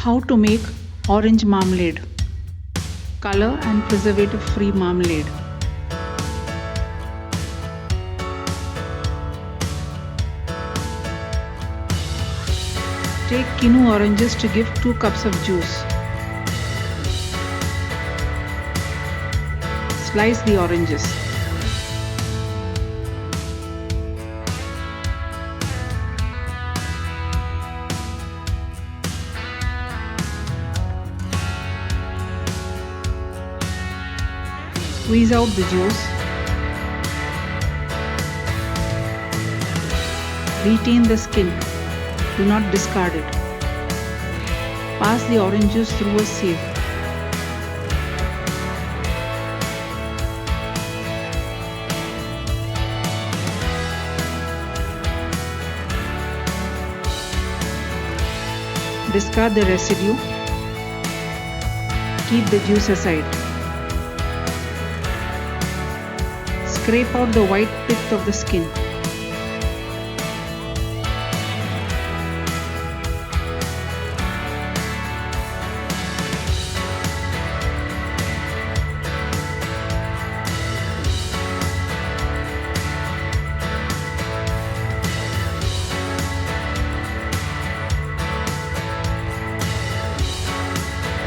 How to make orange marmalade, color and preservative free marmalade. Take Kinnow oranges to give 2 cups of juice. Slice the oranges. Squeeze out the juice. Retain the skin. Do not discard it. Pass the orange juice through a sieve. Discard the residue. Keep the juice aside. Scrape out the white pith of the skin.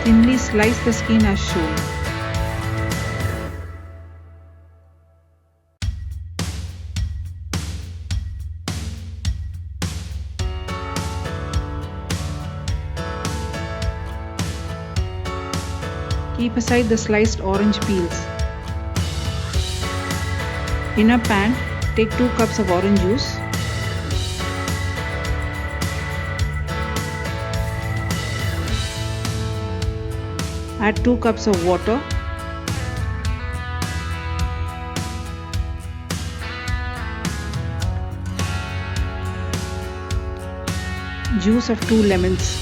Thinly slice the skin as shown. Keep aside the sliced orange peels. In a pan, take 2 cups of orange juice. Add 2 cups of water. Juice of 2 lemons.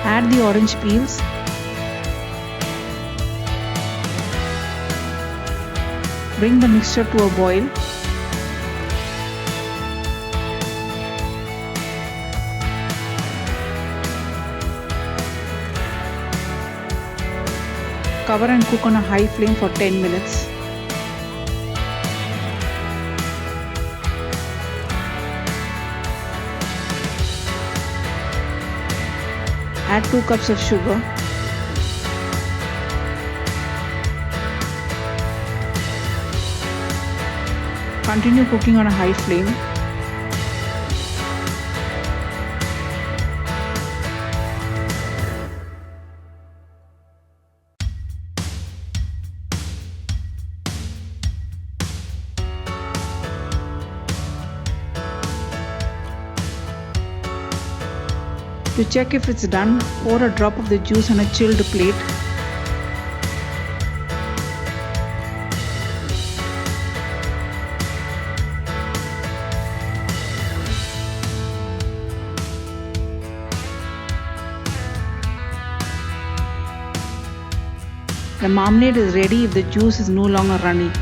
Add the orange peels. Bring the mixture to a boil. Cover and cook on a high flame for 10 minutes. Add 2 cups of sugar. Continue cooking on a high flame. To check if it's done, pour a drop of the juice on a chilled plate. The marmalade is ready if the juice is no longer runny.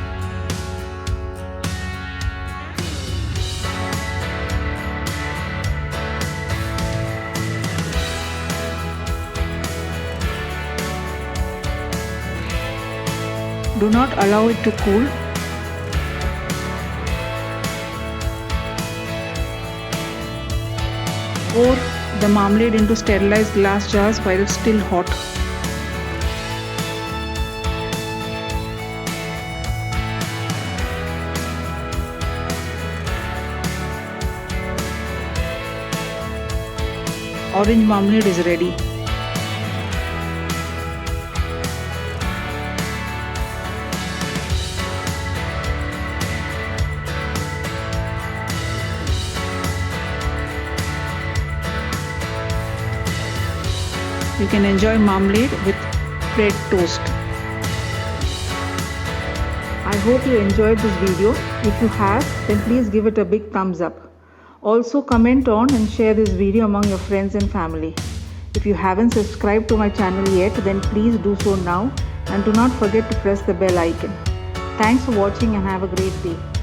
Do not allow it to cool. Pour the marmalade into sterilized glass jars while it's still hot. Orange marmalade is ready. You can enjoy marmalade with bread toast. I hope you enjoyed this video. If you have, then please give it a big thumbs up. Also comment on and share this video among your friends and family. If you haven't subscribed to my channel yet, then please do so now and do not forget to press the bell icon. Thanks for watching and have a great day.